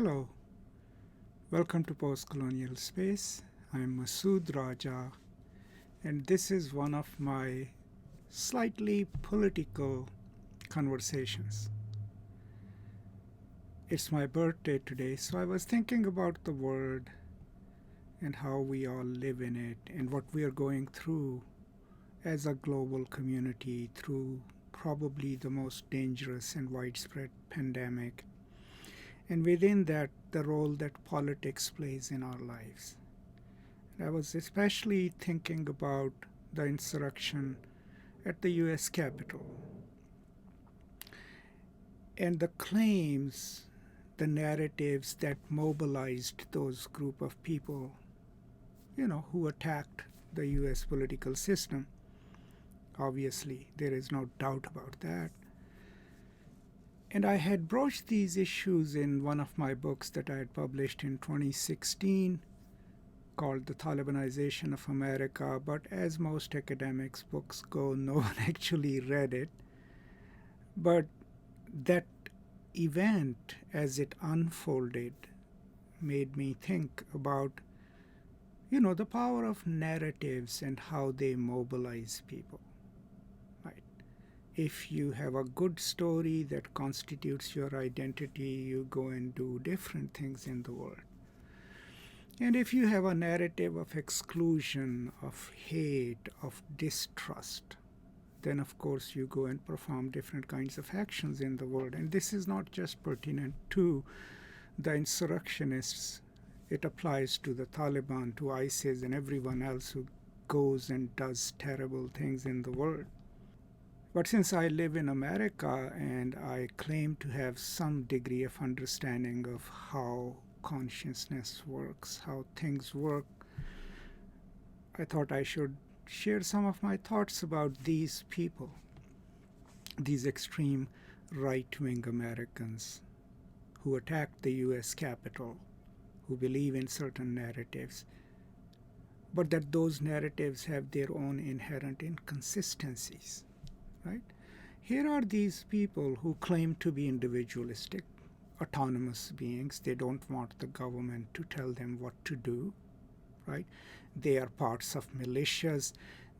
Hello, welcome to Post Colonial Space. I'm Masood Raja, and this is one of my slightly political conversations. It's my birthday today, so I was thinking about the world and how we all live in it and what we are going through as a global community through probably the most dangerous and widespread pandemic, and within that, the role that politics plays in our lives. And I was especially thinking about the insurrection at the US Capitol and the claims, the narratives that mobilized those group of people, who attacked the US political system. Obviously, there is no doubt about that. And I had broached these issues in one of my books that I had published in 2016 called The Talibanization of America, but as most academics' books go, no one actually read it. But that event, as it unfolded, made me think about, the power of narratives and how they mobilize people. Right? If you have a good story that constitutes your identity, you go and do different things in the world. And if you have a narrative of exclusion, of hate, of distrust, then of course you go and perform different kinds of actions in the world. And this is not just pertinent to the insurrectionists. It applies to the Taliban, to ISIS, and everyone else who goes and does terrible things in the world. But since I live in America and I claim to have some degree of understanding of how consciousness works, how things work, I thought I should share some of my thoughts about these people, these extreme right-wing Americans who attacked the US Capitol, who believe in certain narratives, but that those narratives have their own inherent inconsistencies, right? Here are these people who claim to be individualistic, autonomous beings. They don't want the government to tell them what to do, right? They are parts of militias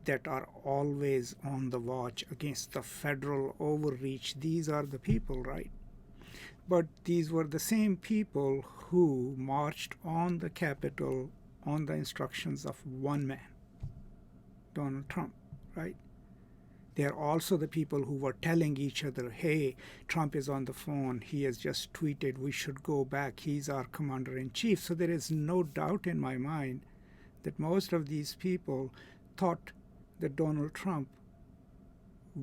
that are always on the watch against the federal overreach. These are the people, right? But these were the same people who marched on the Capitol on the instructions of one man, Donald Trump, right? They are also the people who were telling each other, hey, Trump is on the phone. He has just tweeted we should go back. He's our commander-in-chief. So there is no doubt in my mind that most of these people thought that Donald Trump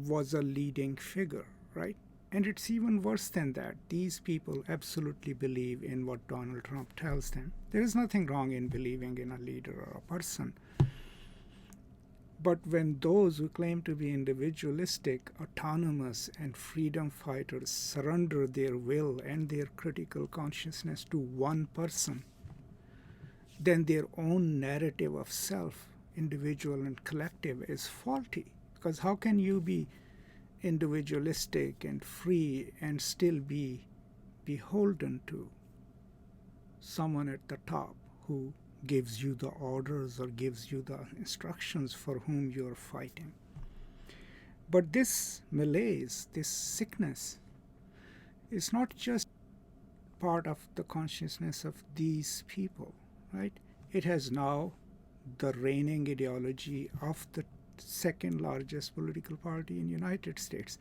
was a leading figure, right? And it's even worse than that. These people absolutely believe in what Donald Trump tells them. There is nothing wrong in believing in a leader or a person. But when those who claim to be individualistic, autonomous, and freedom fighters surrender their will and their critical consciousness to one person, then their own narrative of self, individual and collective, is faulty. Because how can you be individualistic and free and still be beholden to someone at the top who gives you the orders or gives you the instructions for whom you're fighting? But this malaise, this sickness, is not just part of the consciousness of these people, right? It has now the reigning ideology of the second largest political party in the United States.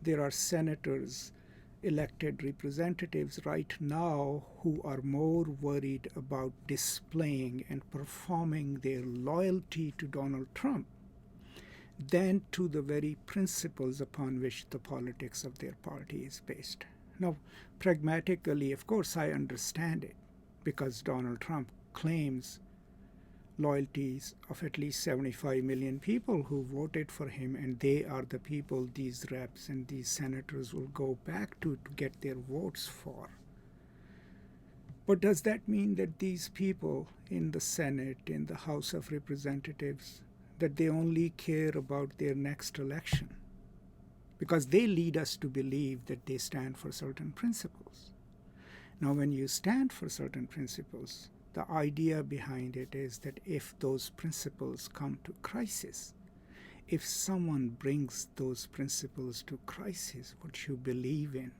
There are senators, elected representatives right now who are more worried about displaying and performing their loyalty to Donald Trump than to the very principles upon which the politics of their party is based. Now, pragmatically, of course, I understand it, because Donald Trump claims loyalties of at least 75 million people who voted for him, and they are the people these reps and these senators will go back to get their votes for. But does that mean that these people in the Senate, in the House of Representatives, that they only care about their next election? Because they lead us to believe that they stand for certain principles. Now, when you stand for certain principles, the idea behind it is that if those principles come to crisis, if someone brings those principles to crisis, what you believe in,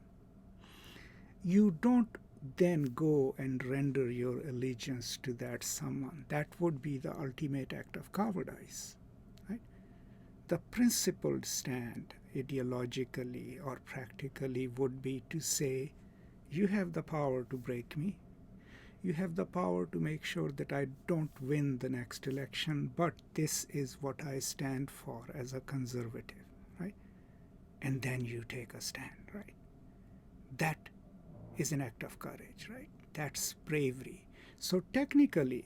you don't then go and render your allegiance to that someone. That would be the ultimate act of cowardice. Right? The principled stand, ideologically or practically, would be to say, you have the power to break me. You have the power to make sure that I don't win the next election, but this is what I stand for as a conservative, right? And then you take a stand, right? That is an act of courage, right? That's bravery. So technically,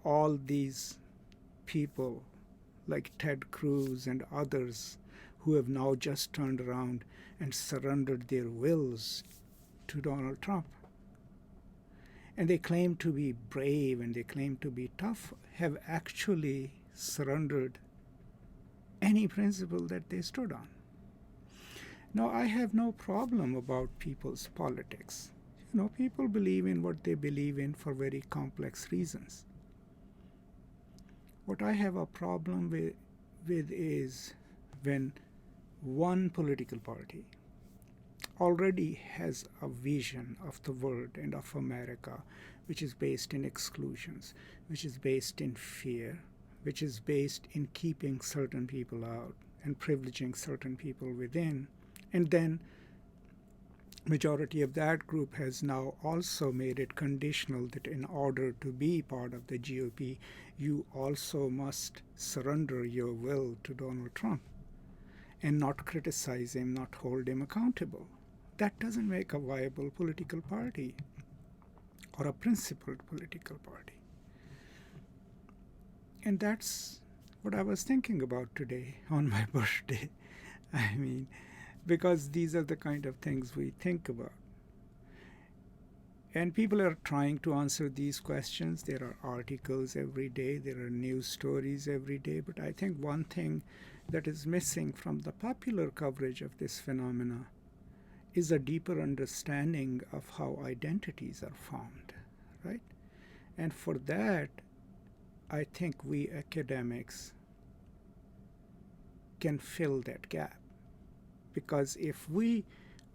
all these people like Ted Cruz and others who have now just turned around and surrendered their wills to Donald Trump, and they claim to be brave and they claim to be tough, have actually surrendered any principle that they stood on. Now, I have no problem about people's politics. People believe in what they believe in for very complex reasons. What I have a problem with is when one political party already has a vision of the world and of America which is based in exclusions, which is based in fear, which is based in keeping certain people out and privileging certain people within. And then majority of that group has now also made it conditional that in order to be part of the GOP, you also must surrender your will to Donald Trump and not criticize him, not hold him accountable. That doesn't make a viable political party or a principled political party. And that's what I was thinking about today on my birthday. I mean, because these are the kind of things we think about. And people are trying to answer these questions. There are articles every day, there are news stories every day, but I think one thing that is missing from the popular coverage of this phenomena is a deeper understanding of how identities are formed, right? And for that, I think we academics can fill that gap. Because if we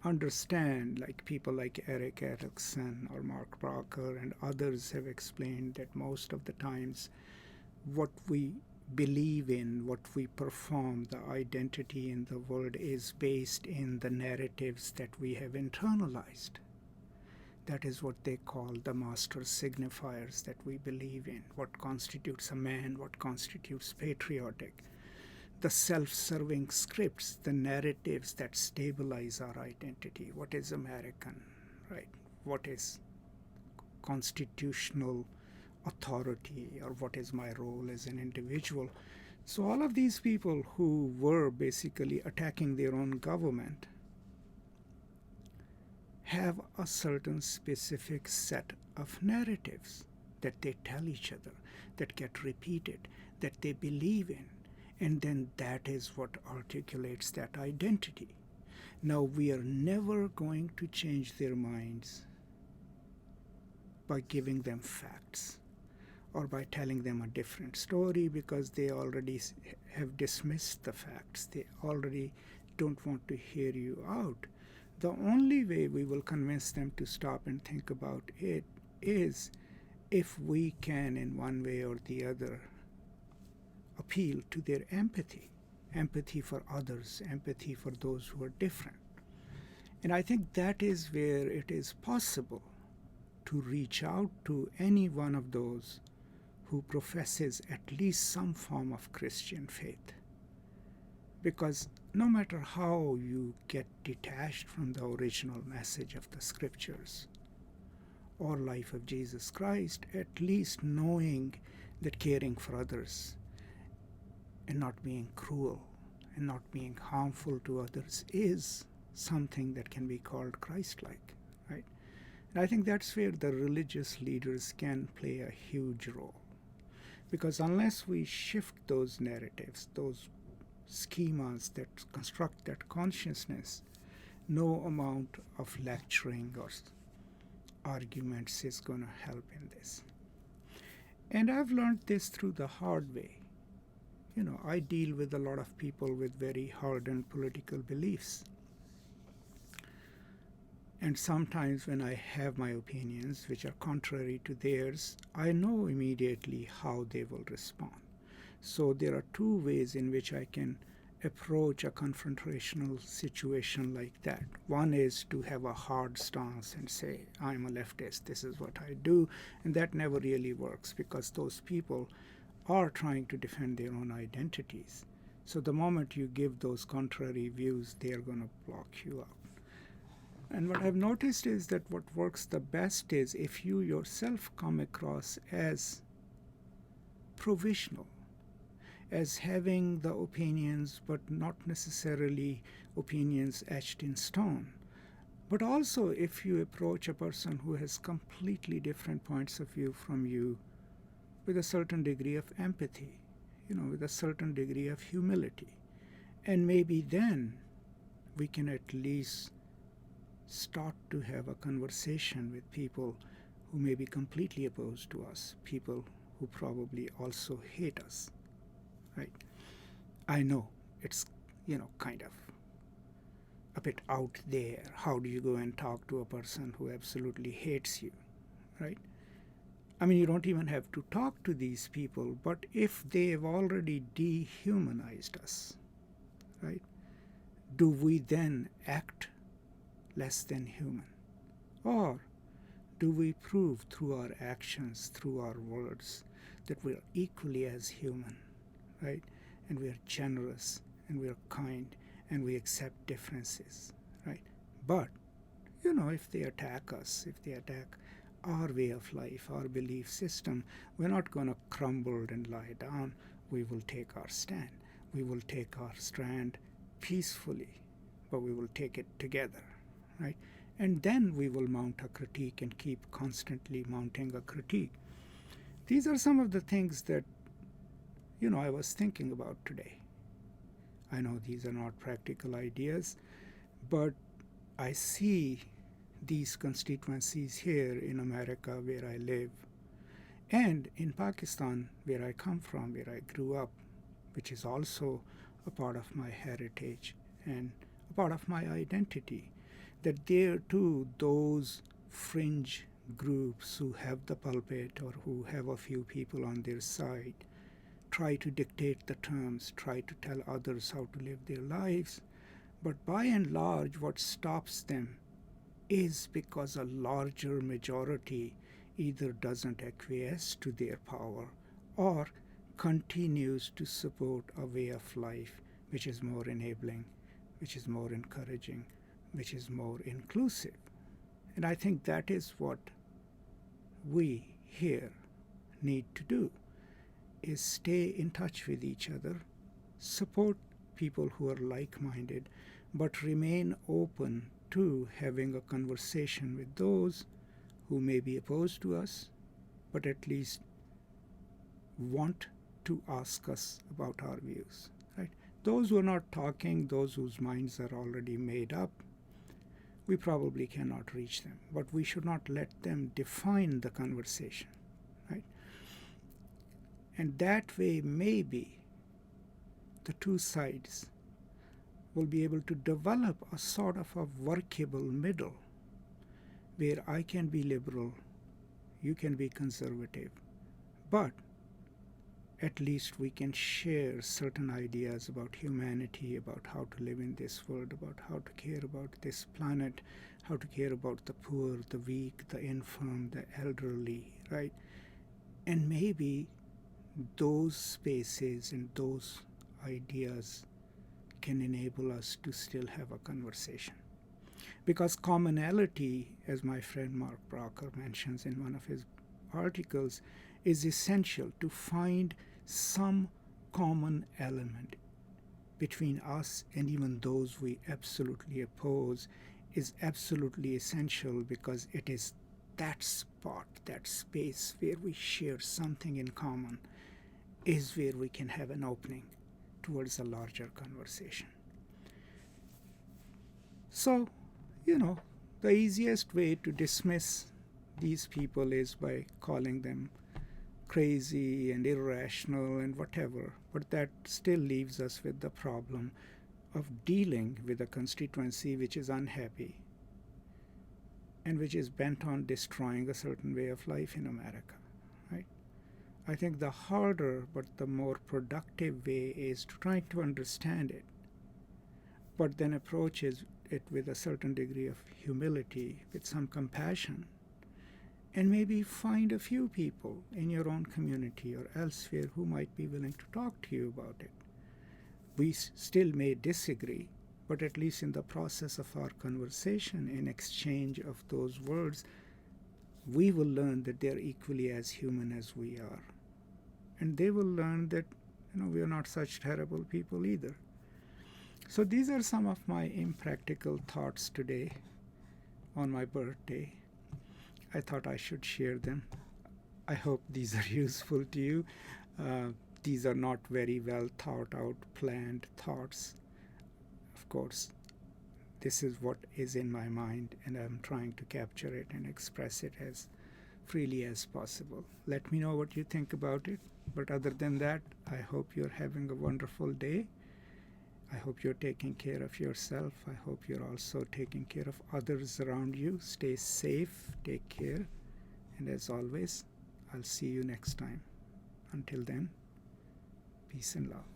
understand, like people like Eric Erickson or Mark Brocker and others have explained, that most of the times what we believe in, what we perform, the identity in the world is based in the narratives that we have internalized. That is what they call the master signifiers that we believe in. What constitutes a man, what constitutes patriotic. The self-serving scripts, the narratives that stabilize our identity. What is American, right? What is constitutional authority, or what is my role as an individual? So all of these people who were basically attacking their own government have a certain specific set of narratives that they tell each other, that get repeated, that they believe in. And then that is what articulates that identity. Now, we are never going to change their minds by giving them facts or by telling them a different story, because they already have dismissed the facts. They already don't want to hear you out. The only way we will convince them to stop and think about it is if we can, in one way or the other, appeal to their empathy for others, empathy for those who are different. And I think that is where it is possible to reach out to any one of those who professes at least some form of Christian faith. Because no matter how you get detached from the original message of the scriptures or life of Jesus Christ, at least knowing that caring for others and not being cruel and not being harmful to others is something that can be called Christ-like, right? And I think that's where the religious leaders can play a huge role. Because unless we shift those narratives, those schemas that construct that consciousness, No amount of lecturing or arguments is going to help in this. And I've learned this through the hard way. I deal with a lot of people with very hardened political beliefs. And sometimes when I have my opinions, which are contrary to theirs, I know immediately how they will respond. So there are two ways in which I can approach a confrontational situation like that. One is to have a hard stance and say, I'm a leftist, this is what I do. And that never really works because those people are trying to defend their own identities. So the moment you give those contrary views, they're going to block you out. And what I've noticed is that what works the best is if you yourself come across as provisional, as having the opinions but not necessarily opinions etched in stone. But also if you approach a person who has completely different points of view from you with a certain degree of empathy, with a certain degree of humility. And maybe then we can at least start to have a conversation with people who may be completely opposed to us, people who probably also hate us, right? I know it's, kind of a bit out there. How do you go and talk to a person who absolutely hates you, right? I mean, you don't even have to talk to these people, but if they've already dehumanized us, right, do we then act less than human? Or do we prove through our actions, through our words, that we're equally as human, right? And we are generous, and we are kind, and we accept differences, right? But, if they attack us, if they attack our way of life, our belief system, we're not going to crumble and lie down. We will take our stand. We will take our stand peacefully, but we will take it together, right? And then we will mount a critique and keep constantly mounting a critique. These are some of the things that, I was thinking about today. I know these are not practical ideas, but I see these constituencies here in America where I live, and in Pakistan where I come from, where I grew up, which is also a part of my heritage and a part of my identity, that there too those fringe groups who have the pulpit or who have a few people on their side try to dictate the terms, try to tell others how to live their lives. But by and large, what stops them is because a larger majority either doesn't acquiesce to their power or continues to support a way of life which is more enabling, which is more encouraging, which is more inclusive. And I think that is what we here need to do, is stay in touch with each other, support people who are like-minded, but remain open to having a conversation with those who may be opposed to us, but at least want to ask us about our views, right? Those who are not talking, those whose minds are already made up, we probably cannot reach them, but we should not let them define the conversation, right? And that way, maybe the two sides will be able to develop a sort of a workable middle where I can be liberal, you can be conservative, but at least we can share certain ideas about humanity, about how to live in this world, about how to care about this planet, how to care about the poor, the weak, the infirm, the elderly, right? And maybe those spaces and those ideas can enable us to still have a conversation. Because commonality, as my friend Mark Brocker mentions in one of his articles, is essential. To find some common element between us and even those we absolutely oppose is absolutely essential, because it is that spot, that space where we share something in common, is where we can have an opening towards a larger conversation. So, you know, the easiest way to dismiss these people is by calling them crazy and irrational and whatever. But that still leaves us with the problem of dealing with a constituency which is unhappy and which is bent on destroying a certain way of life in America, right? I think the harder but the more productive way is to try to understand it, but then approaches it with a certain degree of humility, with some compassion, and maybe find a few people in your own community or elsewhere who might be willing to talk to you about it. We still may disagree, but at least in the process of our conversation, in exchange of those words, we will learn that they're equally as human as we are. And they will learn that, we are not such terrible people either. So these are some of my impractical thoughts today on my birthday. I thought I should share them. I hope these are useful to you. These are not very well thought out, planned thoughts. Of course, this is what is in my mind, and I'm trying to capture it and express it as freely as possible. Let me know what you think about it. But other than that, I hope you're having a wonderful day. I hope you're taking care of yourself. I hope you're also taking care of others around you. Stay safe, take care, and as always, I'll see you next time. Until then, peace and love.